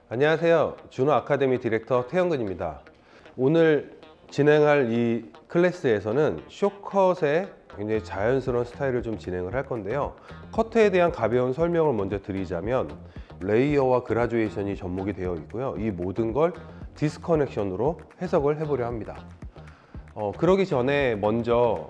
안녕하세요. 준호 아카데미 디렉터 태영근입니다. 오늘 진행할 이 클래스에서는 쇼컷의 굉장히 자연스러운 스타일을 좀 진행을 할 건데요. 커트에 대한 가벼운 설명을 먼저 드리자면 레이어와 그라듀에이션이 접목이 되어 있고요. 이 모든 걸 디스커넥션으로 해석을 해보려 합니다. 그러기 전에 먼저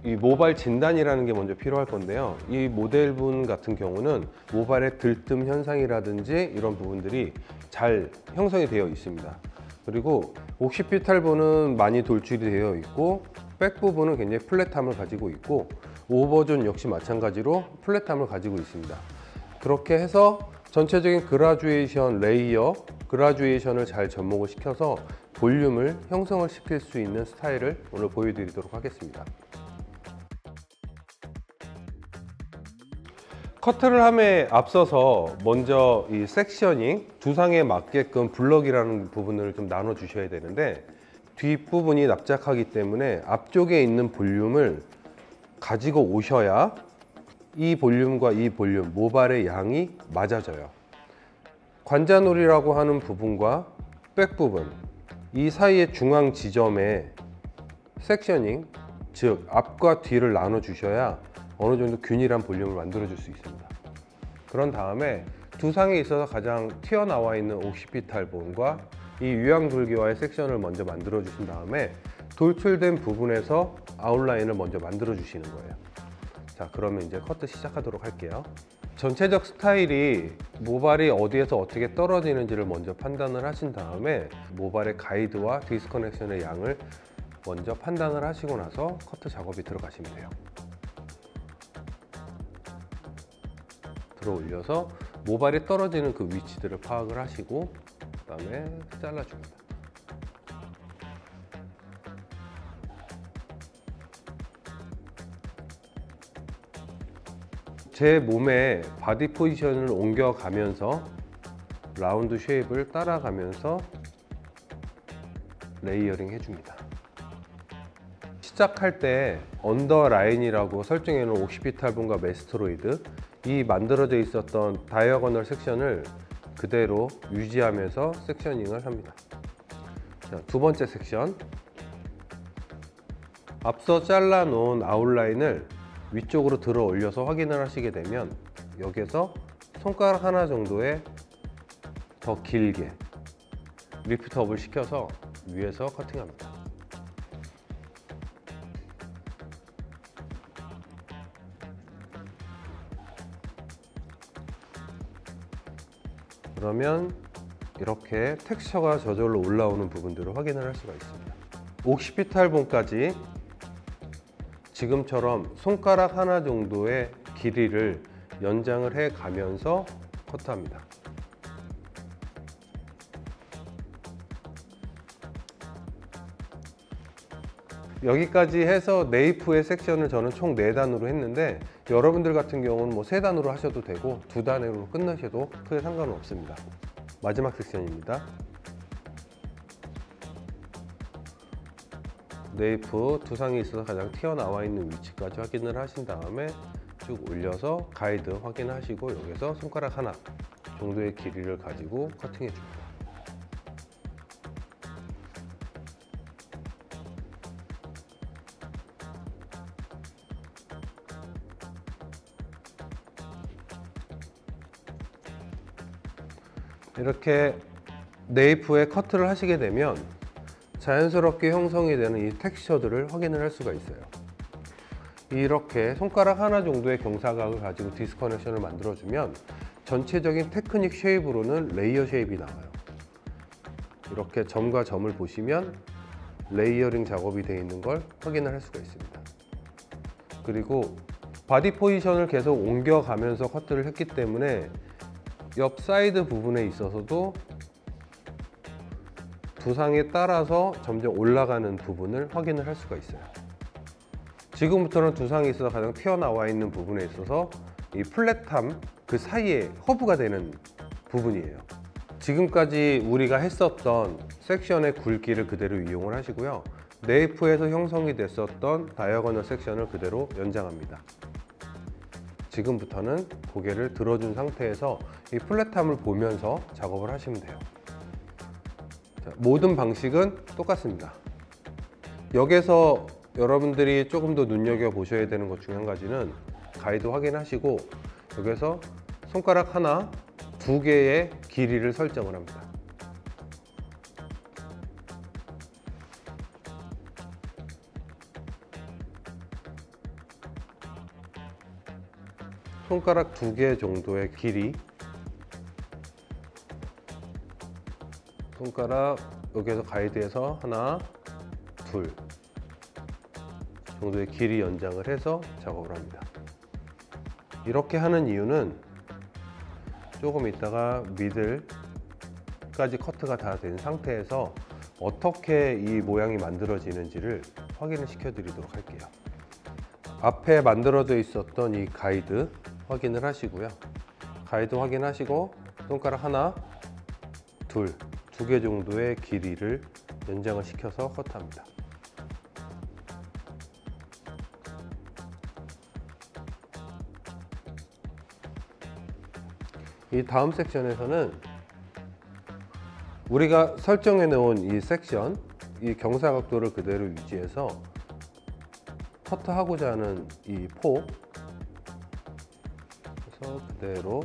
이 모발 진단이라는 게 먼저 필요할 건데요. 이 모델분 같은 경우는 모발의 들뜸 현상이라든지 이런 부분들이 잘 형성이 되어 있습니다. 그리고 옥시피탈부는 많이 돌출이 되어 있고 백 부분은 굉장히 플랫함을 가지고 있고 오버존 역시 마찬가지로 플랫함을 가지고 있습니다. 그렇게 해서 전체적인 그라듀에이션 레이어, 그라듀에이션을 잘 접목을 시켜서 볼륨을 형성을 시킬 수 있는 스타일을 오늘 보여드리도록 하겠습니다. 커트를 함에 앞서서 먼저 이 섹셔닝, 두상에 맞게끔 블럭이라는 부분을 좀 나눠 주셔야 되는데 뒷부분이 납작하기 때문에 앞쪽에 있는 볼륨을 가지고 오셔야 이 볼륨과 이 볼륨, 모발의 양이 맞아져요. 관자놀이라고 하는 부분과 백 부분, 이 사이의 중앙 지점에 섹셔닝, 즉 앞과 뒤를 나눠 주셔야 어느 정도 균일한 볼륨을 만들어 줄 수 있습니다. 그런 다음에 두상에 있어서 가장 튀어나와 있는 옥시피탈 본과 이 유양돌기와의 섹션을 먼저 만들어 주신 다음에 돌출된 부분에서 아웃라인을 먼저 만들어 주시는 거예요. 자, 그러면 이제 커트 시작하도록 할게요. 전체적 스타일이 모발이 어디에서 어떻게 떨어지는지를 먼저 판단을 하신 다음에 모발의 가이드와 디스커넥션의 양을 먼저 판단을 하시고 나서 커트 작업이 들어가시면 돼요. 들어 올려서 모발이 떨어지는 그 위치들을 파악을 하시고 그 다음에 잘라줍니다. 제 몸의 바디 포지션을 옮겨가면서 라운드 쉐입을 따라가면서 레이어링 해줍니다. 시작할 때 언더라인이라고 설정해 놓은 옥시피탈 본과 메스토로이드, 이 만들어져 있었던 다이어고널 섹션을 그대로 유지하면서 섹셔닝을 합니다. 자, 두 번째 섹션, 앞서 잘라 놓은 아웃라인을 위쪽으로 들어 올려서 확인을 하시게 되면 여기서 손가락 하나 정도의 더 길게 리프트업을 시켜서 위에서 커팅합니다. 그러면 이렇게 텍스처가 저절로 올라오는 부분들을 확인을 할 수가 있습니다. 옥시피탈 본까지 지금처럼 손가락 하나 정도의 길이를 연장을 해 가면서 커트합니다. 여기까지 해서 네이프의 섹션을 저는 총 4단으로 했는데 여러분들 같은 경우는 뭐 3단으로 하셔도 되고 2단으로 끝내셔도 크게 상관은 없습니다. 마지막 섹션입니다. 네이프 두상에 있어서 가장 튀어나와 있는 위치까지 확인을 하신 다음에 쭉 올려서 가이드 확인하시고 여기서 손가락 하나 정도의 길이를 가지고 커팅해 줍니다. 이렇게 네이프에 커트를 하시게 되면 자연스럽게 형성이 되는 이 텍스처들을 확인을 할 수가 있어요. 이렇게 손가락 하나 정도의 경사각을 가지고 디스커넥션을 만들어주면 전체적인 테크닉 쉐입으로는 레이어 쉐입이 나와요. 이렇게 점과 점을 보시면 레이어링 작업이 되어 있는 걸 확인을 할 수가 있습니다. 그리고 바디 포지션을 계속 옮겨가면서 커트를 했기 때문에 옆 사이드 부분에 있어서도 두상에 따라서 점점 올라가는 부분을 확인을 할 수가 있어요. 지금부터는 두상에 있어서 가장 튀어나와 있는 부분에 있어서 이 플랫함 그 사이에 허브가 되는 부분이에요. 지금까지 우리가 했었던 섹션의 굵기를 그대로 이용을 하시고요. 네이프에서 형성이 됐었던 다이어고널 섹션을 그대로 연장합니다. 지금부터는 고개를 들어준 상태에서 이 플랫함을 보면서 작업을 하시면 돼요. 자, 모든 방식은 똑같습니다. 여기서 여러분들이 조금 더 눈여겨보셔야 되는 것 중에 한 가지는 가이드 확인하시고 여기서 손가락 하나, 두 개의 길이를 설정을 합니다. 손가락 두 개 정도의 길이, 손가락 여기에서 가이드에서 하나, 둘 정도의 길이 연장을 해서 작업을 합니다. 이렇게 하는 이유는 조금 있다가 미들까지 커트가 다 된 상태에서 어떻게 이 모양이 만들어지는지를 확인을 시켜 드리도록 할게요. 앞에 만들어져 있었던 이 가이드 확인을 하시고요. 가이드 확인하시고 손가락 하나, 둘, 두 개 정도의 길이를 연장을 시켜서 커트합니다. 이 다음 섹션에서는 우리가 설정해 놓은 이 섹션, 이 경사각도를 그대로 유지해서 커트하고자 하는 이 폭, 그래서 그대로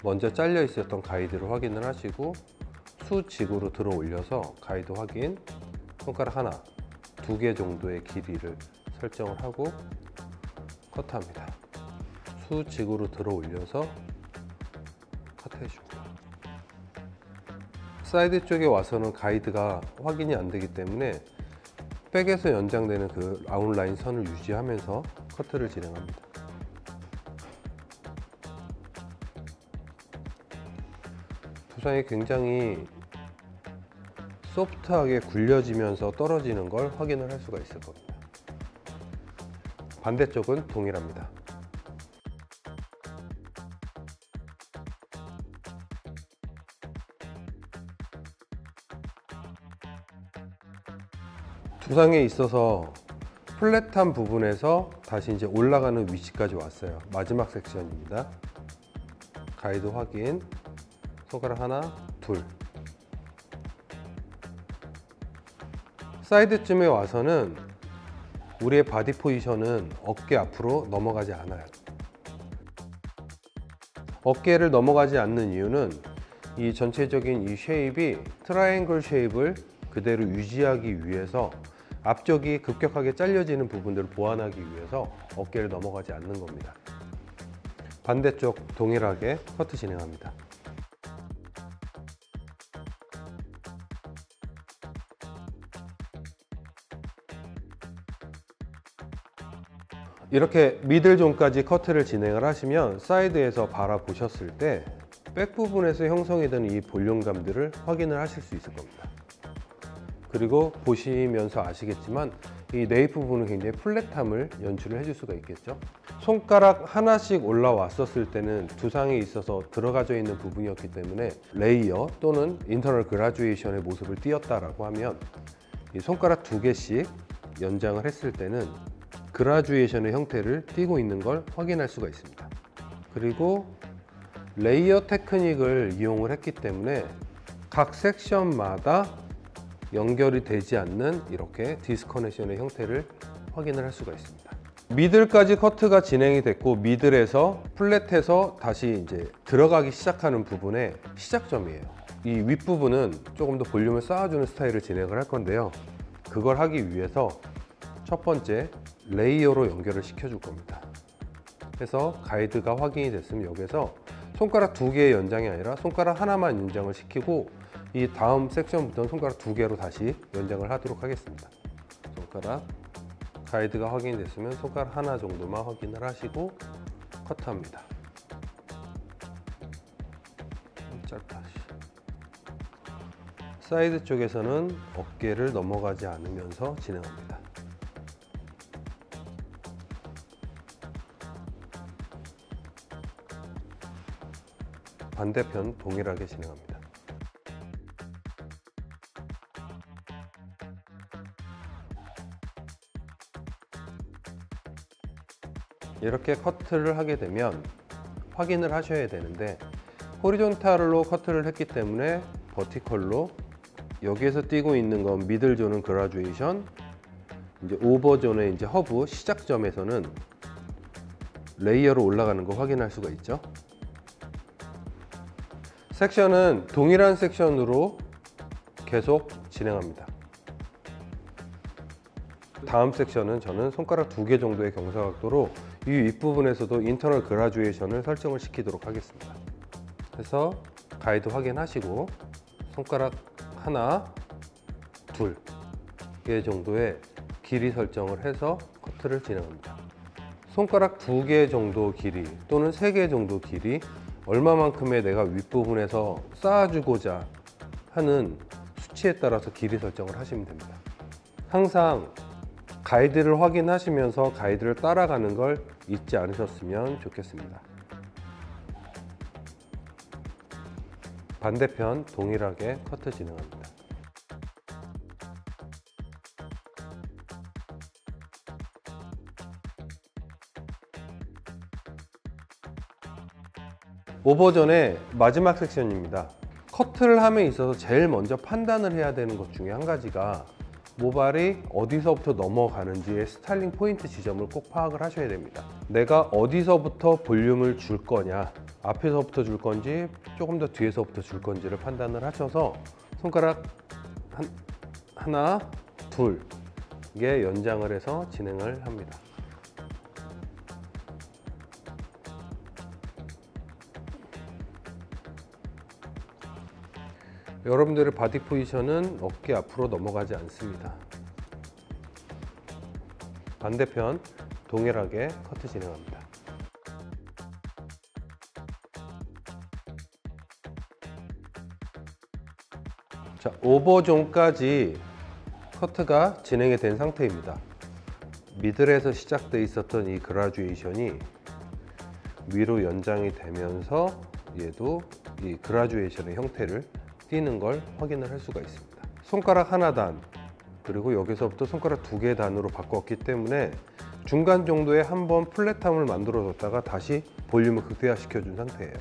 먼저 잘려 있었던 가이드를 확인을 하시고 수직으로 들어 올려서 가이드 확인, 손가락 하나, 두 개 정도의 길이를 설정을 하고 커트합니다. 수직으로 들어 올려서 커트해 줍니다. 사이드 쪽에 와서는 가이드가 확인이 안 되기 때문에 백에서 연장되는 그 아웃라인 선을 유지하면서 커트를 진행합니다. 두상이 굉장히 소프트하게 굴려지면서 떨어지는 걸 확인을 할 수가 있을 겁니다. 반대쪽은 동일합니다. 두상에 있어서 플랫한 부분에서 다시 이제 올라가는 위치까지 왔어요. 마지막 섹션입니다. 가이드 확인, 손가락 하나, 둘. 사이드쯤에 와서는 우리의 바디 포지션은 어깨 앞으로 넘어가지 않아요. 어깨를 넘어가지 않는 이유는 이 전체적인 이 쉐입이 트라이앵글 쉐입을 그대로 유지하기 위해서 앞쪽이 급격하게 잘려지는 부분들을 보완하기 위해서 어깨를 넘어가지 않는 겁니다. 반대쪽 동일하게 커트 진행합니다. 이렇게 미들존까지 커트를 진행을 하시면 사이드에서 바라보셨을 때 백 부분에서 형성이 되는 이 볼륨감들을 확인을 하실 수 있을 겁니다. 그리고 보시면서 아시겠지만 이 네이프 부분은 굉장히 플랫함을 연출을 해줄 수가 있겠죠. 손가락 하나씩 올라왔었을 때는 두상에 있어서 들어가져 있는 부분이었기 때문에 레이어 또는 인터널 그라듀에이션의 모습을 띄었다라고 하면 이 손가락 두 개씩 연장을 했을 때는 그라듀에이션의 형태를 띄고 있는 걸 확인할 수가 있습니다. 그리고 레이어 테크닉을 이용을 했기 때문에 각 섹션마다 연결이 되지 않는 이렇게 디스커넥션의 형태를 확인을 할 수가 있습니다. 미들까지 커트가 진행이 됐고 미들에서 플랫해서 다시 이제 들어가기 시작하는 부분의 시작점이에요. 이 윗부분은 조금 더 볼륨을 쌓아주는 스타일을 진행을 할 건데요. 그걸 하기 위해서 첫 번째 레이어로 연결을 시켜줄 겁니다. 그래서 가이드가 확인이 됐으면 여기서 손가락 두 개의 연장이 아니라 손가락 하나만 연장을 시키고 이 다음 섹션부터는 손가락 두 개로 다시 연장을 하도록 하겠습니다. 손가락 가이드가 확인이 됐으면 손가락 하나 정도만 확인을 하시고 커트합니다. 짧다. 사이드 쪽에서는 어깨를 넘어가지 않으면서 진행합니다. 반대편 동일하게 진행합니다. 이렇게 커트를 하게 되면 확인을 하셔야 되는데, 호리존탈로 커트를 했기 때문에 버티컬로 여기에서 띄고 있는 건 미들존은 그라듀에이션, 이제 오버존의 이제 허브 시작점에서는 레이어로 올라가는 거 확인할 수가 있죠. 섹션은 동일한 섹션으로 계속 진행합니다. 다음 섹션은 저는 손가락 2개 정도의 경사각도로 이 윗부분에서도 인터널 그라듀에이션을 설정을 시키도록 하겠습니다. 그래서 가이드 확인하시고 손가락 하나, 2개 정도의 길이 설정을 해서 커트를 진행합니다. 손가락 2개 정도 길이 또는 3개 정도 길이 얼마만큼의 내가 윗부분에서 쌓아주고자 하는 수치에 따라서 길이 설정을 하시면 됩니다. 항상 가이드를 확인하시면서 가이드를 따라가는 걸 잊지 않으셨으면 좋겠습니다. 반대편 동일하게 커트 진행합니다. 오버전의 마지막 섹션입니다. 커트를 함에 있어서 제일 먼저 판단을 해야 되는 것 중에 한 가지가 모발이 어디서부터 넘어가는지의 스타일링 포인트 지점을 꼭 파악을 하셔야 됩니다. 내가 어디서부터 볼륨을 줄 거냐, 앞에서부터 줄 건지 조금 더 뒤에서부터 줄 건지를 판단을 하셔서 손가락 하나, 2개 연장을 해서 진행을 합니다. 여러분들의 바디 포지션은 어깨 앞으로 넘어가지 않습니다. 반대편 동일하게 커트 진행합니다. 자, 오버존까지 커트가 진행이 된 상태입니다. 미들에서 시작되어 있었던 이 그라듀에이션이 위로 연장이 되면서 얘도 이 그라듀에이션의 형태를 띄는 걸 확인을 할 수가 있습니다. 손가락 하나 단, 그리고 여기서부터 손가락 2개 단으로 바꿨기 때문에 중간 정도에 한번 플랫함을 만들어 줬다가 다시 볼륨을 극대화시켜 준 상태예요.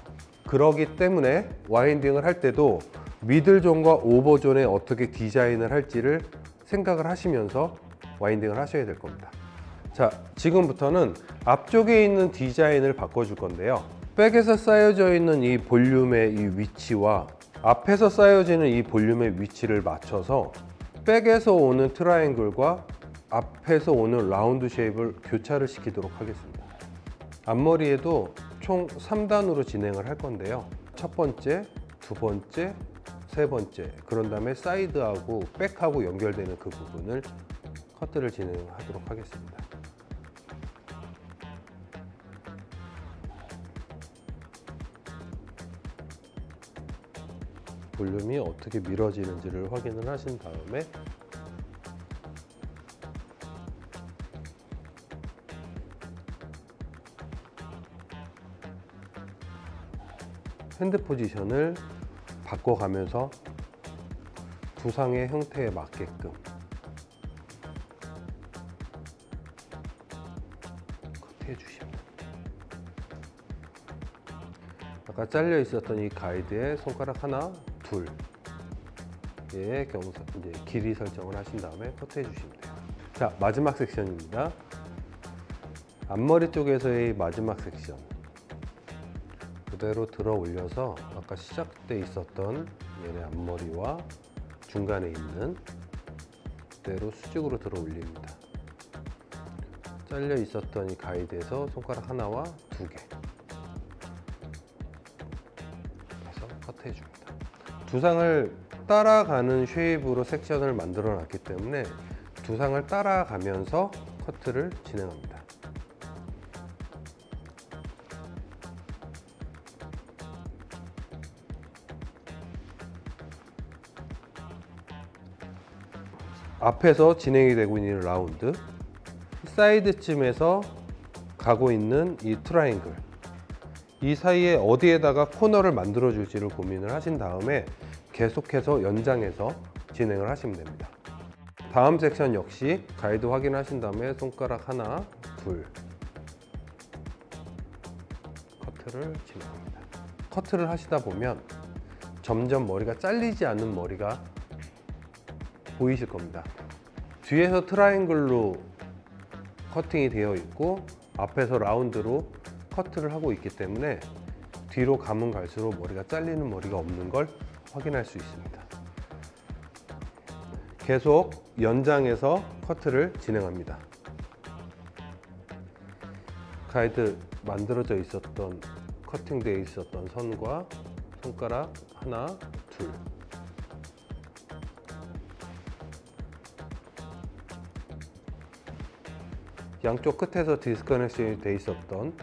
그러기 때문에 와인딩을 할 때도 미들존과 오버존에 어떻게 디자인을 할지를 생각을 하시면서 와인딩을 하셔야 될 겁니다. 자, 지금부터는 앞쪽에 있는 디자인을 바꿔줄 건데요. 백에서 쌓여져 있는 이 볼륨의 이 위치와 앞에서 쌓여지는 이 볼륨의 위치를 맞춰서 백에서 오는 트라이앵글과 앞에서 오는 라운드 쉐입을 교차를 시키도록 하겠습니다. 앞머리에도 총 3단으로 진행을 할 건데요. 첫 번째, 두 번째, 세 번째, 그런 다음에 사이드하고 백하고 연결되는 그 부분을 커트를 진행하도록 하겠습니다. 볼륨이 어떻게 밀어지는지를 확인을 하신 다음에 핸드 포지션을 바꿔가면서 두상의 형태에 맞게끔 커트해 주십니다. 아까 잘려 있었던 이 가이드에 손가락 하나, 2의 경사, 이제 길이 설정을 하신 다음에 커트해 주시면 돼요. 자, 마지막 섹션입니다. 앞머리 쪽에서의 마지막 섹션. 그대로 들어 올려서 아까 시작돼 있었던 얘네 앞머리와 중간에 있는 그대로 수직으로 들어 올립니다. 잘려 있었던 이 가이드에서 손가락 하나와 2개 해서 커트해 줍니다. 두상을 따라가는 쉐입으로 섹션을 만들어 놨기 때문에 두상을 따라가면서 커트를 진행합니다. 앞에서 진행이 되고 있는 라운드, 사이드쯤에서 가고 있는 이 트라이앵글, 이 사이에 어디에다가 코너를 만들어 줄지를 고민을 하신 다음에 계속해서 연장해서 진행을 하시면 됩니다. 다음 섹션 역시 가이드 확인하신 다음에 손가락 하나, 2 커트를 진행합니다. 커트를 하시다 보면 점점 머리가 잘리지 않는 머리가 보이실 겁니다. 뒤에서 트라이앵글로 커팅이 되어 있고 앞에서 라운드로 커트를 하고 있기 때문에 뒤로 가면 갈수록 머리가 잘리는 머리가 없는 걸 확인할 수 있습니다. 계속 연장해서 커트를 진행합니다. 가이드 만들어져 있었던 커팅되어 있었던 선과 손가락 하나, 둘. 양쪽 끝에서 디스커넥션이 되어 있었던,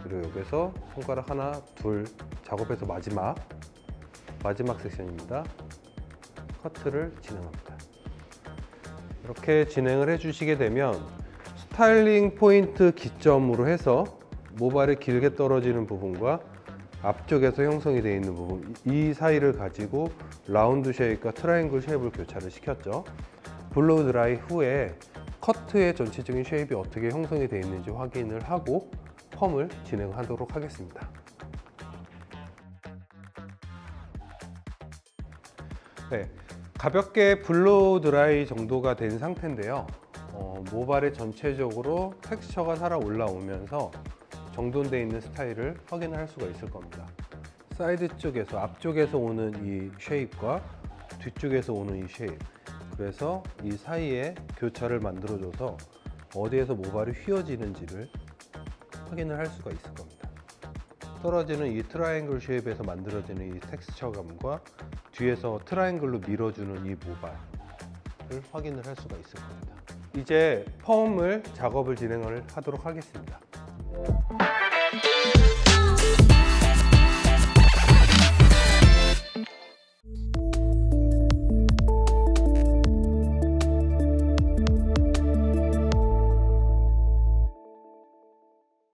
그리고 여기서 손가락 하나, 둘 작업해서 마지막 섹션입니다. 커트를 진행합니다. 이렇게 진행을 해 주시게 되면 스타일링 포인트 기점으로 해서 모발이 길게 떨어지는 부분과 앞쪽에서 형성이 되어 있는 부분, 이 사이를 가지고 라운드 쉐입과 트라이앵글 쉐입을 교차를 시켰죠. 블로우 드라이 후에 커트의 전체적인 쉐입이 어떻게 형성이 되어 있는지 확인을 하고 펌을 진행하도록 하겠습니다. 네, 가볍게 블로우 드라이 정도가 된 상태인데요. 모발에 전체적으로 텍스처가 살아 올라오면서 정돈되어 있는 스타일을 확인을 할 수가 있을 겁니다. 사이드 쪽에서, 앞쪽에서 오는 이 쉐입과 뒤쪽에서 오는 이 쉐입, 그래서 이 사이에 교차를 만들어줘서 어디에서 모발이 휘어지는지를 확인을 할 수가 있을 겁니다. 떨어지는 이 트라이앵글 쉐입에서 만들어지는 이 텍스처감과 뒤에서 트라이앵글로 밀어주는 이 모발을 확인을 할 수가 있을 겁니다. 이제 펌을 작업을 진행을 하도록 하겠습니다.